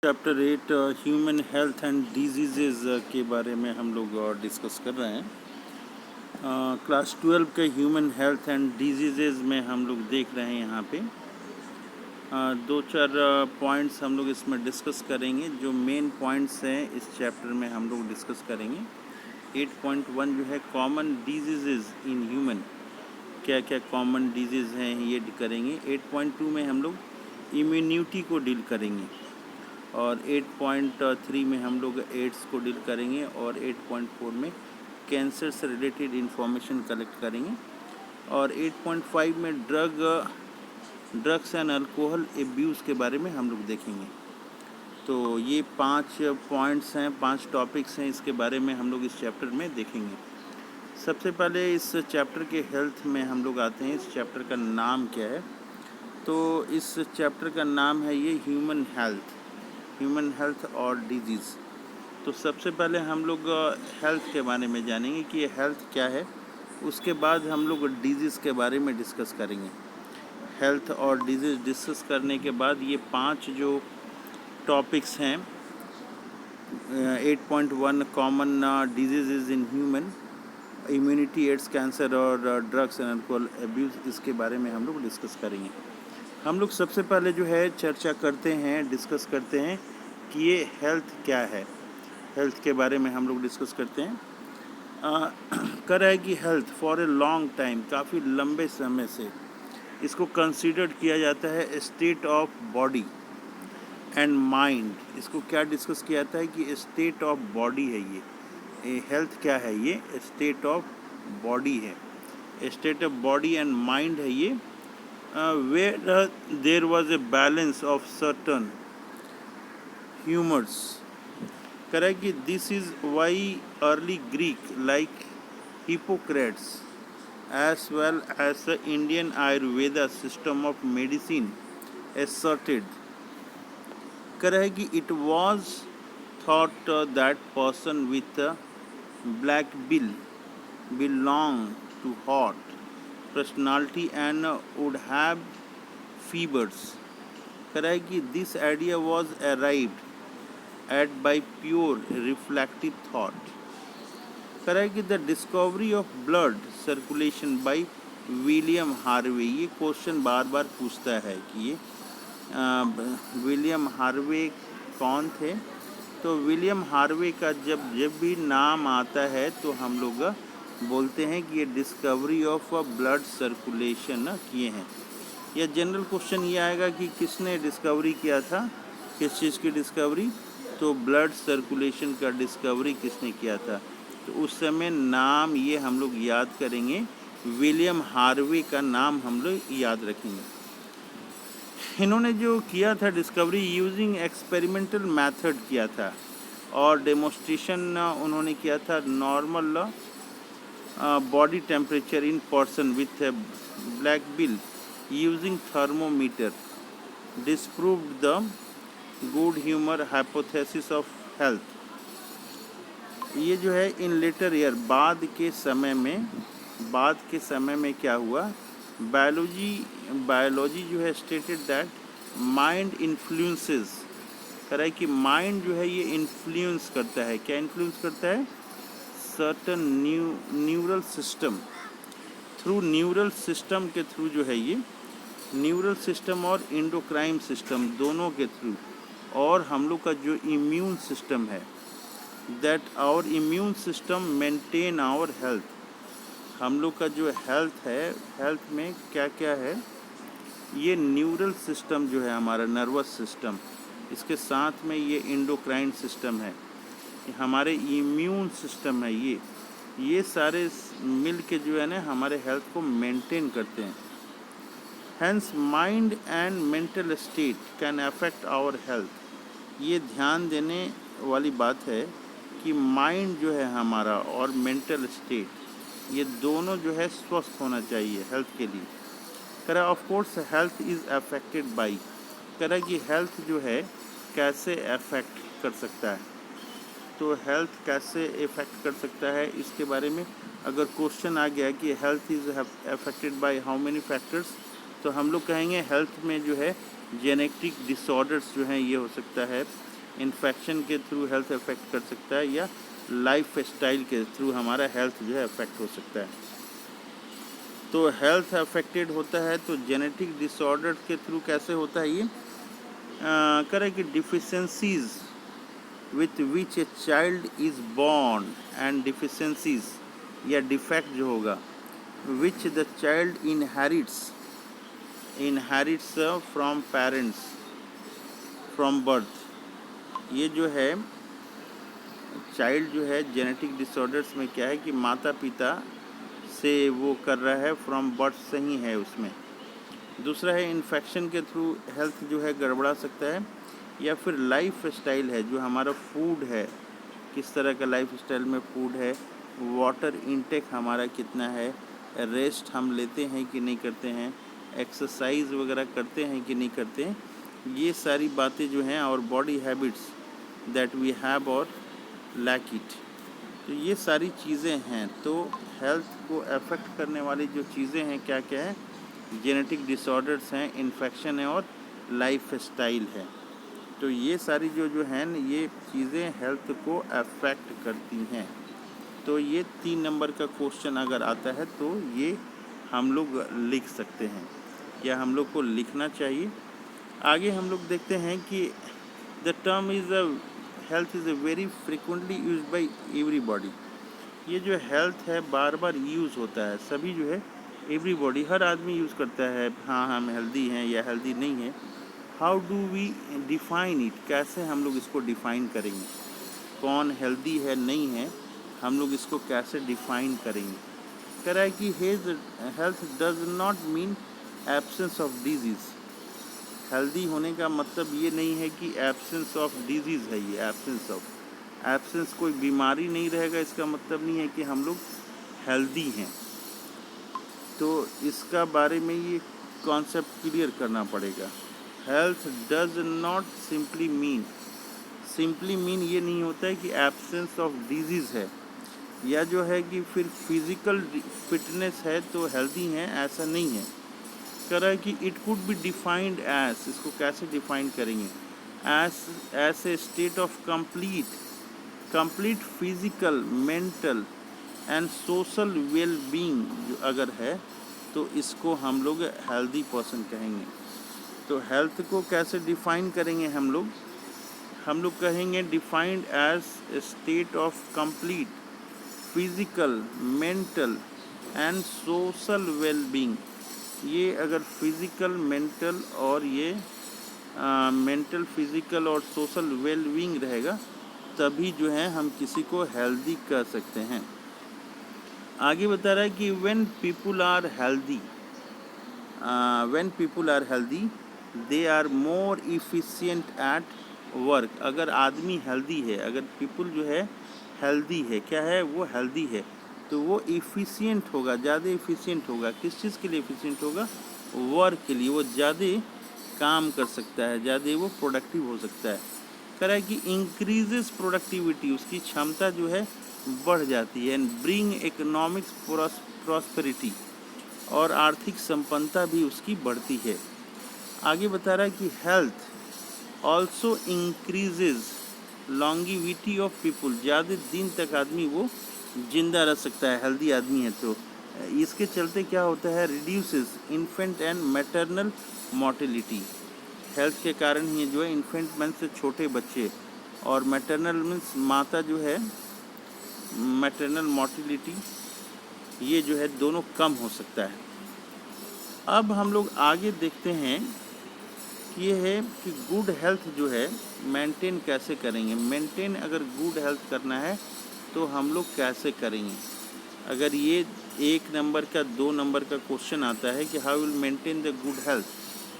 Chapter 8 human health and disease के बारे में हम लोग डिस्कस कर रहे हैं। क्लास 12 के ह्यूमन हेल्थ एंड डिजीज़ में हम लोग देख रहे हैं यहाँ पे दो चार पॉइंट्स हम लोग इसमें डिस्कस करेंगे। जो मेन पॉइंट्स हैं इस चैप्टर में हम लोग डिस्कस करेंगे। 8.1 जो है कॉमन डिजीज़ इन ह्यूमन, क्या क्या कॉमन डिजीज़ हैं ये करेंगे। 8.2 में हम लोग इम्यूनिटी को डील करेंगे और 8.3 में हम लोग एड्स को डील करेंगे और 8.4 में कैंसर से रिलेटेड इंफॉर्मेशन कलेक्ट करेंगे और 8.5 में ड्रग्स एंड अल्कोहल एब्यूज़ के बारे में हम लोग देखेंगे। तो ये 5 पॉइंट्स हैं, 5 टॉपिक्स हैं, इसके बारे में हम लोग इस चैप्टर में देखेंगे। सबसे पहले इस चैप्टर के हेल्थ में हम लोग आते हैं। इस चैप्टर का नाम क्या है? तो इस चैप्टर का नाम है ये ह्यूमन हेल्थ और डिजीज़। तो सबसे पहले हम लोग हेल्थ के बारे में जानेंगे कि ये हेल्थ क्या है। उसके बाद हम लोग डिजीज़ के बारे में डिस्कस करेंगे। हेल्थ और डिजीज़ डिस्कस करने के बाद ये 5 जो टॉपिक्स हैं 8.1 common diseases in human, immunity, AIDS, cancer और ड्रग्स एंड अल्कोहल एब्यूज़, इसके बारे में हम लोग डिस्कस करेंगे। हम लोग सबसे पहले जो है चर्चा करते हैं, डिस्कस करते हैं कि ये हेल्थ क्या है। हेल्थ के बारे में हम लोग डिस्कस करते हैं। कर है कि health for a long time, काफ़ी लंबे समय से इसको कंसीडर्ड किया जाता है state of body and mind. इसको क्या डिस्कस किया जाता है कि स्टेट ऑफ बॉडी है ये हेल्थ क्या है? ये स्टेट ऑफ बॉडी है, state of body and mind है ये। where there was a balance of certain humors. Correct? This is why early Greek like Hippocrates as well as the Indian Ayurveda system of medicine asserted. Correct? It was thought that person with a black bill belonged to hot personality and would have fevers. Correct? This idea was arrived at by pure reflective thought. Correct? The discovery of blood circulation by William Harvey. ये question बार बार पूछता है कि ये William Harvey कौन थे? तो William Harvey का जब भी नाम आता है तो हम लोग बोलते हैं कि ये डिस्कवरी ऑफ ब्लड सर्कुलेशन किए हैं। या जनरल क्वेश्चन ये आएगा कि किसने डिस्कवरी किया था, किस चीज़ की डिस्कवरी? तो ब्लड सर्कुलेशन का डिस्कवरी किसने किया था? तो उस समय नाम ये हम लोग याद करेंगे, विलियम हार्वे का नाम हम लोग याद रखेंगे। इन्होंने जो किया था डिस्कवरी यूजिंग एक्सपेरिमेंटल मेथड किया था और डेमोस्ट्रेशन उन्होंने किया था normal body temperature in person with a black bill using thermometer disproved the good humor hypothesis of health। ये जो है इन लेटर ईयर बाद के समय में क्या हुआ? बायोलॉजी जो है स्टेटेड दैट माइंड इन्फ्लुएंसेस। कह रहा है कि माइंड जो है ये इन्फ्लुएंस करता है। क्या इन्फ्लुएंस करता है? Certain neural system, through neural system के थ्रू जो है ये न्यूरल सिस्टम और एंडोक्राइन सिस्टम दोनों के थ्रू, और हम लोग का जो इम्यून सिस्टम है, that our immune system maintain our health. हम लोग का जो हेल्थ है, हेल्थ में क्या क्या है? ये न्यूरल सिस्टम जो है हमारा नर्वस सिस्टम, इसके साथ में ये एंडोक्राइन सिस्टम है, हमारे इम्यून सिस्टम है, ये सारे मिल के जो है ना हमारे हेल्थ को मेंटेन करते हैं। Hence mind and mental state can affect our health. ये ध्यान देने वाली बात है कि माइंड जो है हमारा और मेंटल स्टेट, ये दोनों जो है स्वस्थ होना चाहिए हेल्थ के लिए। कह रहा of course health is affected by, कह रहा कि हेल्थ जो है कैसे अफेक्ट कर सकता है। तो हेल्थ कैसे इफ़ेक्ट कर सकता है, इसके बारे में अगर क्वेश्चन आ गया कि health is affected by how many factors, तो हम लोग कहेंगे हेल्थ में जो है जेनेटिक डिसऑर्डर्स जो हैं ये हो सकता है, इन्फेक्शन के थ्रू हेल्थ अफेक्ट कर सकता है, या लाइफ स्टाइल के थ्रू हमारा हेल्थ जो है अफेक्ट हो सकता है। तो हेल्थ अफेक्टेड होता है तो जेनेटिक डिसऑर्डर्स के थ्रू कैसे होता है ये करें कि deficiencies with which a child is born and deficiencies या डिफेक्ट जो होगा which the child inherits from parents from birth. ये जो है चाइल्ड जो है जेनेटिक डिसऑर्डर्स में क्या है कि माता पिता से वो कर रहा है, फ्रॉम बर्थ से ही है उसमें। दूसरा है इन्फेक्शन के थ्रू हेल्थ जो है गड़बड़ा सकता है, या फिर लाइफ स्टाइल है जो हमारा फूड है, किस तरह का लाइफ स्टाइल में फूड है, वाटर इनटेक हमारा कितना है, रेस्ट हम लेते हैं कि नहीं करते हैं, एक्सरसाइज वगैरह करते हैं कि नहीं करते हैं, ये सारी बातें जो हैं, और body habits that we have और लैक इट। तो ये सारी चीज़ें हैं। तो हेल्थ को अफेक्ट करने वाली जो चीज़ें हैं क्या क्या है, जेनेटिक डिसऑर्डर्स हैं, इन्फेक्शन है और लाइफ स्टाइल है। तो ये सारी जो हैं ये चीज़ें हेल्थ को अफेक्ट करती हैं। तो ये 3 नंबर का क्वेश्चन अगर आता है तो ये हम लोग लिख सकते हैं, या हम लोग को लिखना चाहिए। आगे हम लोग देखते हैं कि the term is a health is a very frequently use by everybody. ये जो हेल्थ है बार बार यूज़ होता है, सभी जो है एवरीबॉडी, हर आदमी यूज़ करता है, हाँ हम हेल्दी हैं या हेल्दी नहीं है। How do we define it, कैसे हम लोग इसको डिफ़ाइन करेंगे, कौन हेल्दी है नहीं है, हम लोग इसको कैसे डिफ़ाइन करेंगे। कह रहा है कि health does not mean absence of disease. Healthy होने का मतलब ये नहीं है कि एब्सेंस ऑफ डिजीज़ है, ये एब्सेंस कोई बीमारी नहीं रहेगा, इसका मतलब नहीं है कि हम लोग हेल्दी हैं। तो इसका बारे में ये कॉन्सेप्ट क्लियर करना पड़ेगा। Health does not simply mean ये नहीं होता है कि एब्सेंस ऑफ डिजीज़ है, या जो है कि फिर फिज़िकल फिटनेस है तो हेल्दी हैं, ऐसा नहीं है। कह रहा है कि it could be defined as, इसको कैसे डिफाइन करेंगे, as a state of complete physical, mental and social well being जो अगर है तो इसको हम लोग हेल्दी पर्सन कहेंगे। तो हेल्थ को कैसे डिफाइन करेंगे हम लोग कहेंगे defined as a state of complete physical, mental and social well being. ये अगर फिज़िकल, मेंटल और ये मेंटल, फिज़िकल और सोशल वेल बीइंग रहेगा तभी जो है हम किसी को हेल्दी कह सकते हैं। आगे बता रहा है कि when people are healthy they are more efficient at work. अगर आदमी हेल्दी है, अगर पीपुल जो है हेल्दी है, क्या है वो हेल्दी है, तो वो इफ़िशिएंट होगा, ज़्यादा इफ़िशिएंट होगा। किस चीज़ के लिए इफ़िशिएंट होगा, वर्क के लिए, वो ज़्यादा काम कर सकता है, ज़्यादा वो प्रोडक्टिव हो सकता है। कह रहा है कि इंक्रीजेस प्रोडक्टिविटी, उसकी क्षमता जो है बढ़ जाती है, एंड ब्रिंग इकोनॉमिक्स प्रॉस्पेरिटी, और आर्थिक संपन्नता भी उसकी बढ़ती है। आगे बता रहा है कि health also increases longevity of people, ज़्यादा दिन तक आदमी वो जिंदा रह सकता है, हेल्दी आदमी है तो। इसके चलते क्या होता है, reduces infant and maternal mortality. Health के कारण ही जो है इन्फेंट मीन्स से छोटे बच्चे, और मैटरनल मीन्स माता जो है, मैटरनल मोर्टेलिटी, ये जो है दोनों कम हो सकता है। अब हम लोग आगे देखते हैं कि ये है कि गुड हेल्थ जो है मेंटेन कैसे करेंगे। मेंटेन अगर गुड हेल्थ करना है तो हम लोग कैसे करेंगे। अगर ये 1 नंबर का 2 नंबर का क्वेश्चन आता है कि how will maintain the good health,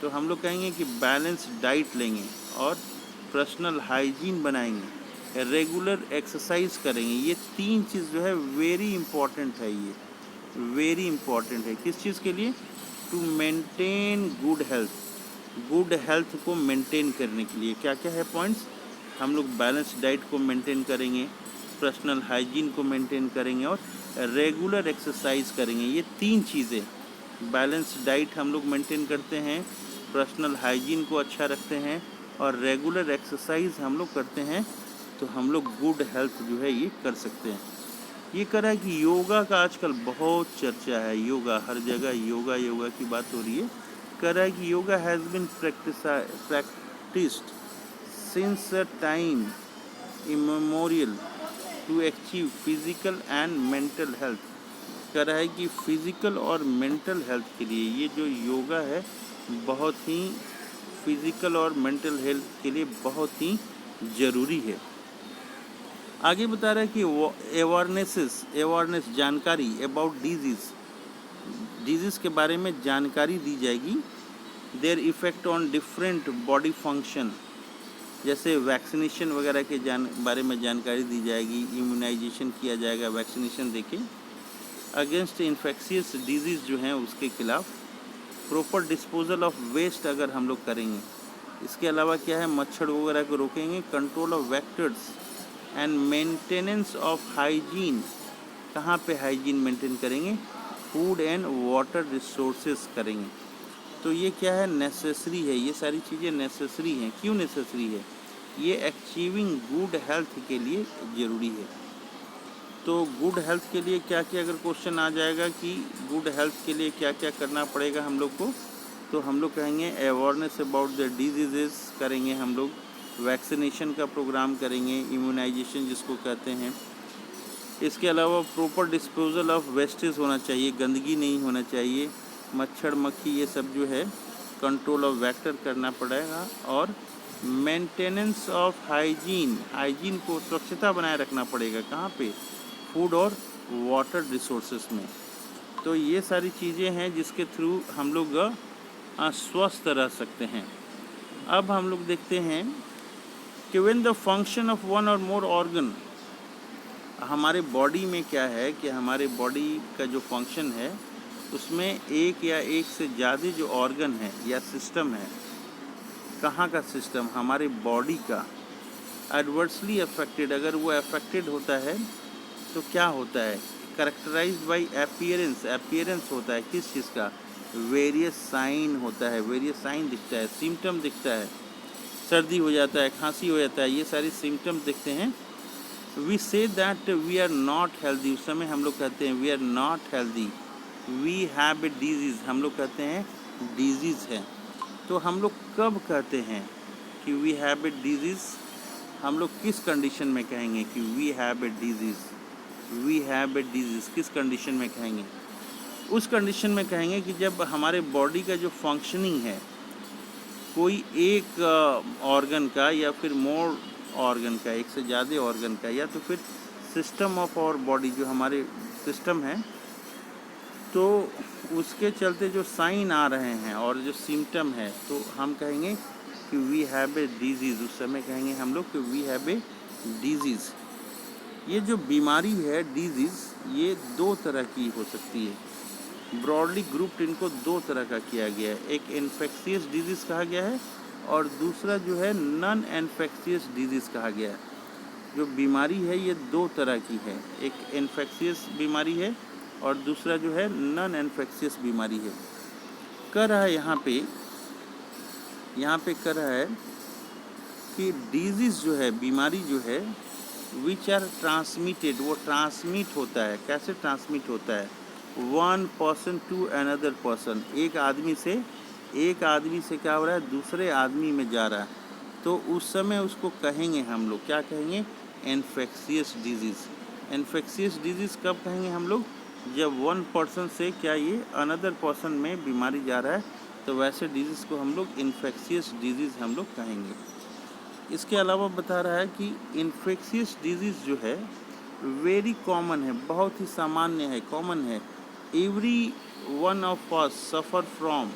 तो हम लोग कहेंगे कि बैलेंस डाइट लेंगे और पर्सनल हाइजीन बनाएंगे, रेगुलर एक्सरसाइज करेंगे। ये 3 चीज़ जो है वेरी इंपॉर्टेंट है, ये वेरी इंपॉर्टेंट है। किस चीज़ के लिए, to maintain good health. Good health को मेंटेन करने के लिए क्या क्या है पॉइंट्स, हम लोग बैलेंस डाइट को मेंटेन करेंगे, पर्सनल हाइजीन को मेंटेन करेंगे और रेगुलर एक्सरसाइज करेंगे। ये 3 चीज़ें, बैलेंस डाइट हम लोग मेंटेन करते हैं, पर्सनल हाइजीन को अच्छा रखते हैं और रेगुलर एक्सरसाइज हम लोग करते हैं तो हम लोग गुड हेल्थ जो है ये कर सकते हैं। ये करा है कि योगा का आजकल बहुत चर्चा है, योगा हर जगह योगा योगा की बात हो रही है। करा है कि yoga has been practised since a time immemorial to achieve physical and mental health. कह रहा है कि फिजिकल और मेंटल हेल्थ के लिए ये जो योगा है बहुत ही फिजिकल और मेंटल हेल्थ के लिए बहुत ही ज़रूरी है। आगे बता रहा है कि अवेयरनेस जानकारी अबाउट डिजीज़ के बारे में जानकारी दी जाएगी। Their effect on different body function, जैसे वैक्सीनेशन वगैरह के बारे में जानकारी दी जाएगी, इम्यूनाइजेशन किया जाएगा, वैक्सीनेशन देके अगेंस्ट इन्फेक्शियस डिजीज़ जो हैं उसके खिलाफ। प्रॉपर डिस्पोजल ऑफ वेस्ट अगर हम लोग करेंगे, इसके अलावा क्या है, मच्छर वगैरह को रोकेंगे, control of vectors and maintenance of hygiene. कहाँ पे हाइजीन मेंटेन करेंगे, फूड एंड वाटर रिसोर्सेज करेंगे। तो ये क्या है, नेसेसरी है, ये सारी चीज़ें नेसेसरी हैं। क्यों नेसेसरी है, ये अचीविंग गुड हेल्थ के लिए ज़रूरी है। तो गुड हेल्थ के लिए क्या क्या, अगर क्वेश्चन आ जाएगा कि गुड हेल्थ के लिए क्या क्या करना पड़ेगा हम लोग को, तो हम लोग कहेंगे अवेयरनेस अबाउट द डिजीज़ करेंगे, हम लोग वैक्सीनेशन का प्रोग्राम करेंगे, इम्यूनाइजेशन जिसको कहते हैं। इसके अलावा प्रॉपर डिस्पोजल ऑफ वेस्टेज होना चाहिए, गंदगी नहीं होना चाहिए, मच्छर मक्खी ये सब जो है कंट्रोल ऑफ वेक्टर करना पड़ेगा। और मेंटेनेंस ऑफ हाइजीन को स्वच्छता बनाए रखना पड़ेगा, कहाँ पे, फूड और वाटर रिसोर्सेस में। तो ये सारी चीज़ें हैं जिसके थ्रू हम लोग स्वस्थ रह सकते हैं। अब हम लोग देखते हैं कि when the function of one और मोर ऑर्गन, हमारे बॉडी में क्या है कि हमारे बॉडी का जो फंक्शन है उसमें एक या एक से ज़्यादा जो ऑर्गन है या सिस्टम है, कहाँ का सिस्टम, हमारे बॉडी का एडवर्सली अफेक्टेड, अगर वो अफेक्टेड होता है तो क्या होता है, करेक्टराइज्ड बाय अपीयरेंस होता है, किस चीज़ का, वेरियस साइन होता है, वेरियस साइन दिखता है, सिम्टम दिखता है, सर्दी हो जाता है, खांसी हो जाता है, ये सारी सिम्टम दिखते हैं। We say that we are not healthy, उस समय हम लोग कहते हैं we are not healthy, we have a disease, हम लोग कहते हैं डिजीज़ है। तो हम लोग कब कहते हैं कि वी हैव ए डिजीज़, हम लोग किस कंडीशन में कहेंगे कि we have a disease, we have a disease किस कंडीशन में कहेंगे, उस कंडीशन में कहेंगे कि जब हमारे बॉडी का जो फंक्शनिंग है, कोई एक ऑर्गन का या फिर मोर ऑर्गन का, एक से ज़्यादा ऑर्गन का, या तो फिर सिस्टम ऑफ आवर बॉडी जो हमारे सिस्टम है, तो उसके चलते जो साइन आ रहे हैं और जो सिम्टम है, तो हम कहेंगे कि वी हैव ए डिजीज़, उस समय कहेंगे हम लोग कि वी हैव ए डिजीज़। ये जो बीमारी है डिजीज़, ये दो तरह की हो सकती है, ब्रॉडली ग्रुप्ड इनको दो तरह का किया गया है। एक इन्फेक्शियस डिजीज़ कहा गया है और दूसरा जो है नॉन इन्फेक्शियस डिजीज़ कहा गया है। जो बीमारी है ये दो तरह की है, एक इन्फेक्शियस बीमारी है और दूसरा जो है नॉन इन्फेक्शियस बीमारी है। कह रहा है यहाँ पे कह रहा है कि डिजीज़ जो है, बीमारी जो है, विच आर ट्रांसमिटेड, वो ट्रांसमिट होता है, कैसे ट्रांसमिट होता है, one person to another person, एक आदमी से क्या हो रहा है, दूसरे आदमी में जा रहा है, तो उस समय उसको कहेंगे हम लोग, क्या कहेंगे, इन्फेक्शियस डिजीज़। इन्फेक्शियस डिजीज़ कब कहेंगे हम लोग, जब वन पर्सन से क्या ये अनदर पर्सन में बीमारी जा रहा है, तो वैसे डिजीज़ को हम लोग इन्फेक्शियस डिजीज़ हम लोग कहेंगे। इसके अलावा बता रहा है कि इन्फेक्शियस डिजीज़ जो है वेरी कॉमन है, बहुत ही सामान्य है, कॉमन है। Every one of us suffer from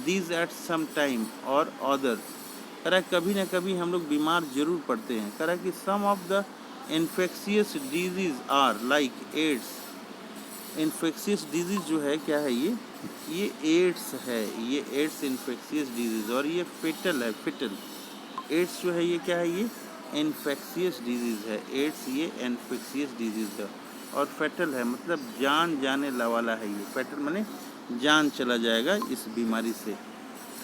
these at some time और अदर, कह रहा है कभी ना कभी हम लोग बीमार जरूर पड़ते हैं। कह रहा है कि some of the infectious disease are like AIDS, infectious disease जो है क्या है, ये एड्स है, ये एड्स इन्फेक्शियस डिजीज़, और ये फेटल है, फेटल। एड्स जो है ये क्या है, ये इन्फेक्शियस डिजीज़ है, एड्स ये इन्फेक्शियस डिजीज़ है। और फेटल है मतलब जान जाने वाला है, ये फेटल माने जान चला जाएगा इस बीमारी से।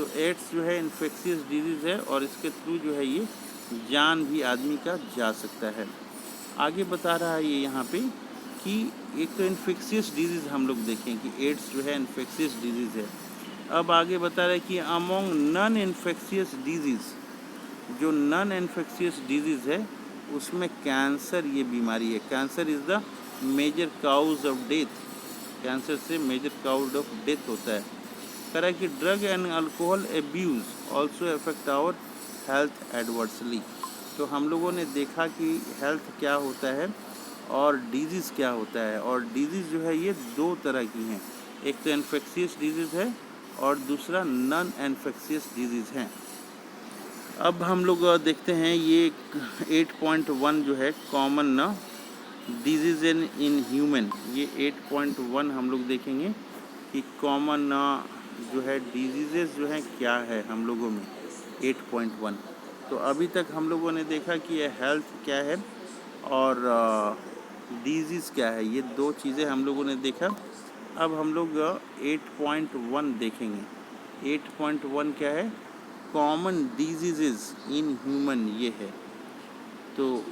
तो एड्स जो है इन्फेक्शियस डिजीज़ है और इसके थ्रू जो है ये जान भी आदमी का जा सकता है। आगे बता रहा है ये यहाँ पे कि एक तो इन्फेक्शियस डिजीज़ हम लोग देखें कि एड्स जो है इन्फेक्शियस डिजीज़ है। अब आगे बता रहा है कि अमोंग नॉन इन्फेक्शियस डिजीज़, जो नॉन इन्फेक्शियस डिजीज़ है उसमें कैंसर ये बीमारी है। Cancer is the major cause of death, cancer से मेजर काउज ऑफ डेथ होता है। कह रहा है कि drug and alcohol abuse also affect our health adversely. तो हम लोगों ने देखा कि हेल्थ क्या होता है और डिजीज़ क्या होता है, और डिजीज़ जो है ये दो तरह की हैं, एक तो इन्फेक्शियस डिजीज़ है और दूसरा नॉन इन्फेक्शियस डिजीज़ है। अब हम लोग देखते हैं ये 8.1 जो है कॉमन ना डिजीज़ इन ह्यूमन, ये 8.1 हम लोग देखेंगे कि कॉमन जो है डिजीज़ेस जो हैं क्या है हम लोगों में 8.1। तो अभी तक हम लोगों ने देखा कि ये हेल्थ क्या है और डिजीज़ क्या है, ये दो चीज़ें हम लोगों ने देखा। अब हम लोग 8.1 देखेंगे। 8.1 क्या है? कॉमन डिजीज़ेस इन ह्यूमन ये है। तो